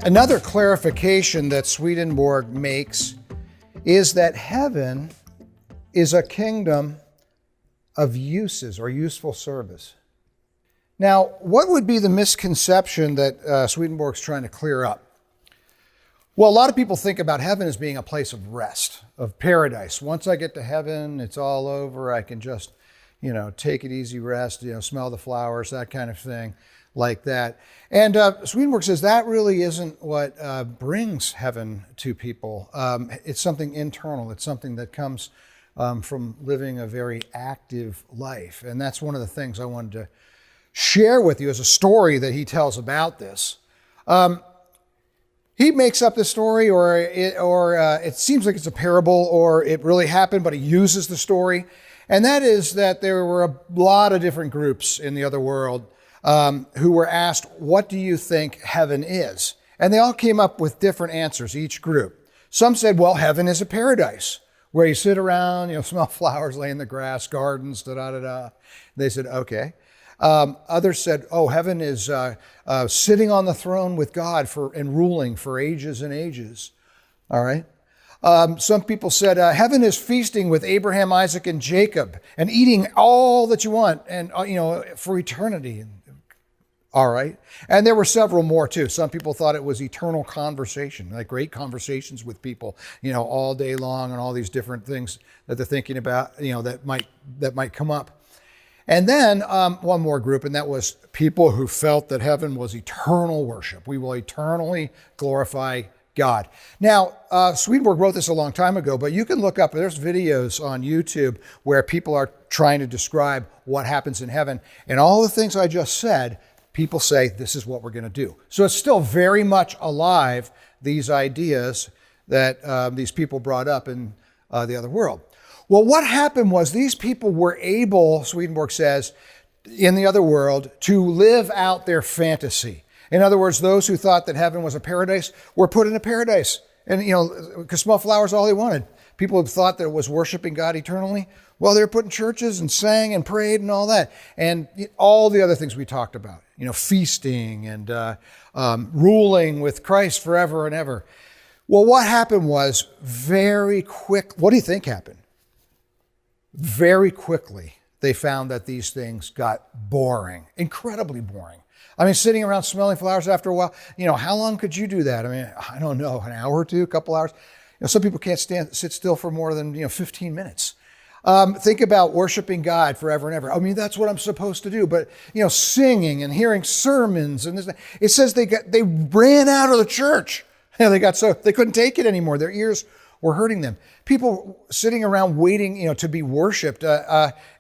Another clarification that Swedenborg makes is that heaven is a kingdom of uses or useful service. Now, what would be the misconception that Swedenborg's trying to clear up? Well, a lot of people think about heaven as being a place of rest, of paradise. Once I get to heaven, it's all over. I can just, take it easy, rest, smell the flowers, that kind of thing, like that. And Swedenborg says that really isn't what brings heaven to people. It's something internal. It's something that comes from living a very active life. And that's one of the things I wanted to share with you as a story that he tells about this. He makes up this story, or it seems like it's a parable, or it really happened, but he uses the story. And that is that there were a lot of different groups in the other world who were asked, what do you think heaven is? And they all came up with different answers, each group. Some said, well, heaven is a paradise where you sit around, smell flowers, lay in the grass, gardens, da-da-da-da. They said, okay. Others said, oh, heaven is sitting on the throne with God and ruling for ages and ages. All right. Some people said, heaven is feasting with Abraham, Isaac, and Jacob and eating all that you want and, for eternity. All right. And there were several more too. Some people thought it was eternal conversation, like great conversations with people, all day long and all these different things that they're thinking about, that might come up. And then one more group, and that was people who felt that heaven was eternal worship. We will eternally glorify God. Now, Swedenborg wrote this a long time ago, but you can look up, there's videos on YouTube where people are trying to describe what happens in heaven. And all the things I just said, people say, this is what we're going to do. So it's still very much alive, these ideas that these people brought up in the other world. Well, what happened was these people were able, Swedenborg says, in the other world, to live out their fantasy. In other words, those who thought that heaven was a paradise were put in a paradise. And, could smell flowers all they wanted. People who thought that it was worshiping God eternally, well, they were put in churches and sang and prayed and all that. And all the other things we talked about, feasting and ruling with Christ forever and ever. Well, what happened was very quick. What do you think happened? Very quickly, they found that these things got boring, incredibly boring. I mean, sitting around smelling flowers after a while, how long could you do that? I mean, I don't know, an hour or two, a couple hours. Some people can't sit still for more than, 15 minutes. Think about worshiping God forever and ever. I mean, that's what I'm supposed to do. But, singing and hearing sermons and this, it says they ran out of the church. They couldn't take it anymore. Their ears were hurting them. People sitting around waiting, to be worshipped.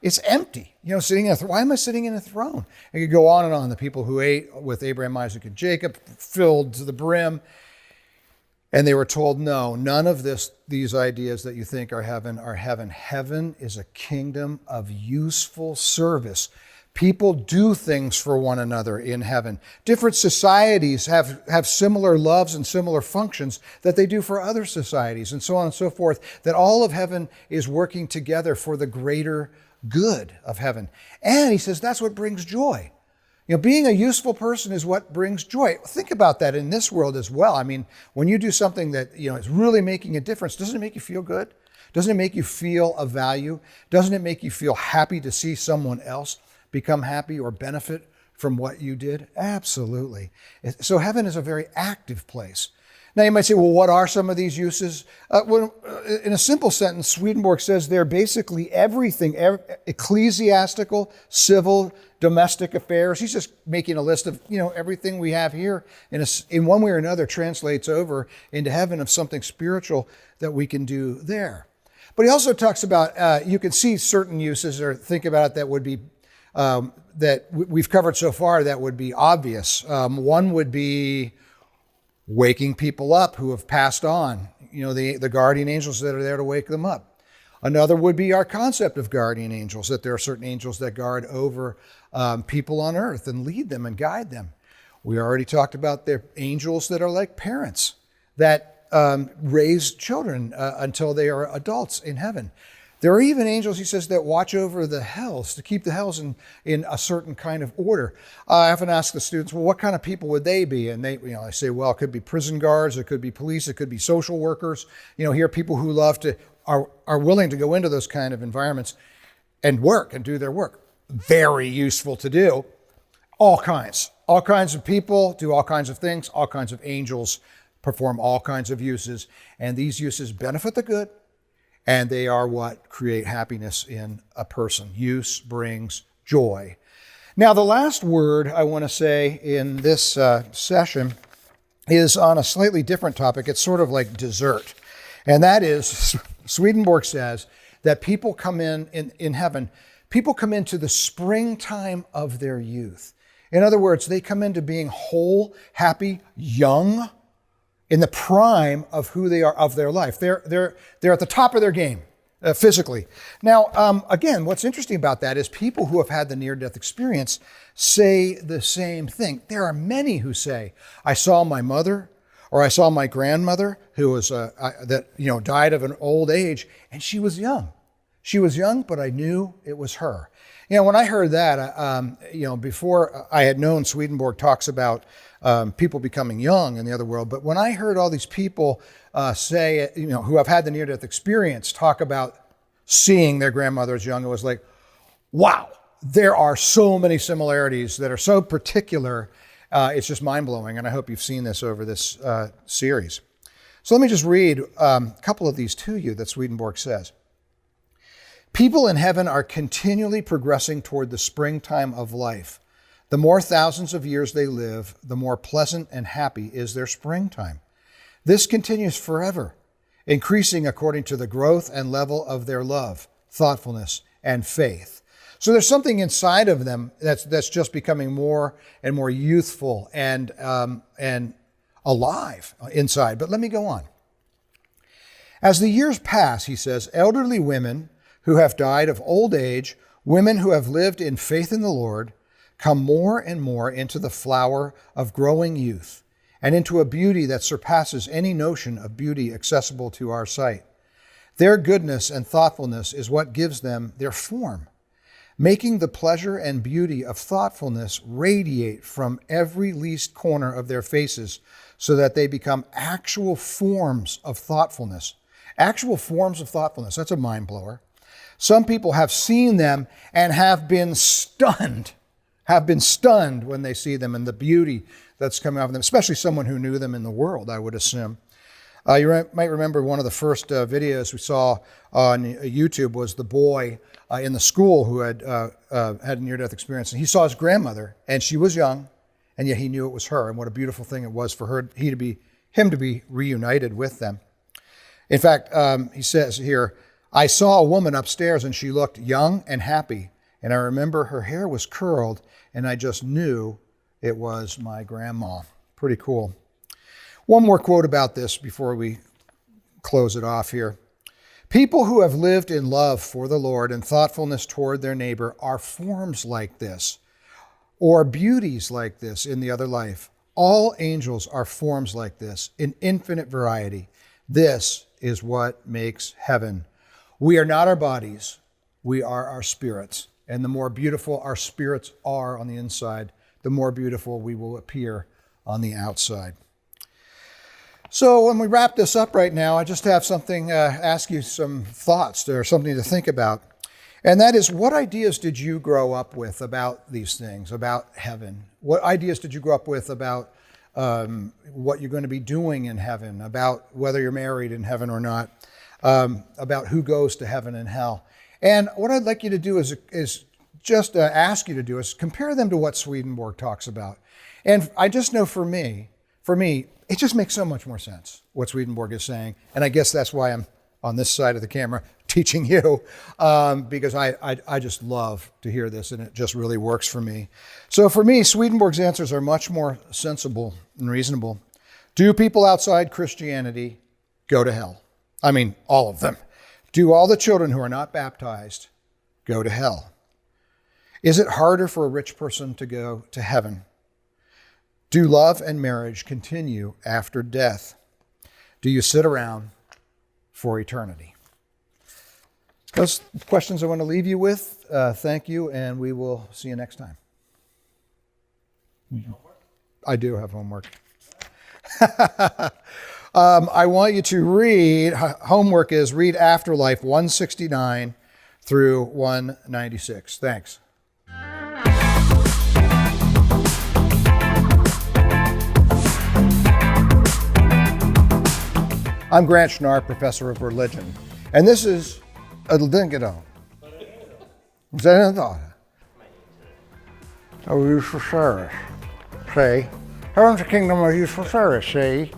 It's empty. Why am I sitting in a throne? I could go on and on. The people who ate with Abraham, Isaac, and Jacob, filled to the brim. And they were told, no, none of these ideas that you think are heaven are heaven. Heaven is a kingdom of useful service. People do things for one another in heaven. Different societies have similar loves and similar functions that they do for other societies, and so on and so forth, that all of heaven is working together for the greater good of heaven. And he says that's what brings joy. Being a useful person is what brings joy. Think about that in this world as well. I mean, when you do something that, is really making a difference, doesn't it make you feel good? Doesn't it make you feel of value? Doesn't it make you feel happy to see someone else become happy or benefit from what you did? Absolutely. So heaven is a very active place. Now you might say, well, what are some of these uses? In a simple sentence, Swedenborg says they're basically everything, ecclesiastical, civil, domestic affairs. He's just making a list of, everything we have here in one way or another translates over into heaven of something spiritual that we can do there. But he also talks about, you can see certain uses or think about it that would be that we've covered so far that would be obvious. One would be waking people up who have passed on, the guardian angels that are there to wake them up. Another would be our concept of guardian angels, that there are certain angels that guard over people on earth and lead them and guide them. We already talked about the angels that are like parents that raise children until they are adults in heaven. There are even angels, he says, that watch over the hells, to keep the hells in a certain kind of order. I often ask the students, well, what kind of people would they be? And I say, well, it could be prison guards, it could be police, it could be social workers. Here, people who are willing to go into those kind of environments and work and do their work. Very useful to do. All kinds of people do all kinds of things, all kinds of angels perform all kinds of uses, and these uses benefit the good, and they are what create happiness in a person. Use brings joy. Now, the last word I want to say in this session is on a slightly different topic. It's sort of like dessert, and that is, Swedenborg says that people come in heaven, people come into the springtime of their youth. In other words, they come into being whole, happy, young, in the prime of who they are, of their life. They're at the top of their game, physically. Now, again, what's interesting about that is people who have had the near-death experience say the same thing. There are many who say, I saw my mother, or I saw my grandmother who was died of an old age, and she was young. She was young, but I knew it was her. When I heard that, before I had known Swedenborg talks about people becoming young in the other world, but when I heard all these people say, who have had the near-death experience talk about seeing their grandmother as young, it was like, wow, there are so many similarities that are so particular. It's just mind-blowing, and I hope you've seen this over this series. So let me just read a couple of these to you that Swedenborg says. People in heaven are continually progressing toward the springtime of life. The more thousands of years they live, the more pleasant and happy is their springtime. This continues forever, increasing according to the growth and level of their love, thoughtfulness, and faith. So there's something inside of them that's just becoming more and more youthful and alive inside. But let me go on. As the years pass, he says, elderly women who have died of old age, women who have lived in faith in the Lord, come more and more into the flower of growing youth and into a beauty that surpasses any notion of beauty accessible to our sight. Their goodness and thoughtfulness is what gives them their form, making the pleasure and beauty of thoughtfulness radiate from every least corner of their faces so that they become actual forms of thoughtfulness. Actual forms of thoughtfulness, that's a mind blower. Some people have seen them and have been stunned when they see them and the beauty that's coming out of them, especially someone who knew them in the world, I would assume. You might remember one of the first videos we saw on YouTube was the boy in the school who had a near-death experience. And he saw his grandmother, and she was young, and yet he knew it was her. And what a beautiful thing it was for him to be reunited with them. In fact, he says here, I saw a woman upstairs and she looked young and happy. And I remember her hair was curled and I just knew it was my grandma. Pretty cool. One more quote about this before we close it off here. People who have lived in love for the Lord and thoughtfulness toward their neighbor are forms like this or beauties like this in the other life. All angels are forms like this in infinite variety. This is what makes heaven. We are not our bodies, we are our spirits. And the more beautiful our spirits are on the inside, the more beautiful we will appear on the outside. So when we wrap this up right now, I just have something, ask you some thoughts or something to think about. And that is, what ideas did you grow up with about these things, about heaven? What ideas did you grow up with about what you're going to be doing in heaven, about whether you're married in heaven or not? About who goes to heaven and hell. And what I'd like you to do is just ask you to do is compare them to what Swedenborg talks about. And I just know for me, it just makes so much more sense what Swedenborg is saying. And I guess that's why I'm on this side of the camera teaching you, because I just love to hear this and it just really works for me. So for me, Swedenborg's answers are much more sensible and reasonable. Do people outside Christianity go to hell? I mean, all of them. Do all the children who are not baptized go to hell? Is it harder for a rich person to go to heaven? Do love and marriage continue after death? Do you sit around for eternity? Those questions I want to leave you with. Thank you, and we will see you next time. I do have homework. I want you to read, homework is read Afterlife 169 through 196. Thanks. I'm Grant Schnarr, professor of religion, and this is a Dingadon. Oh, useful service. See? Here's the kingdom of useful service, see?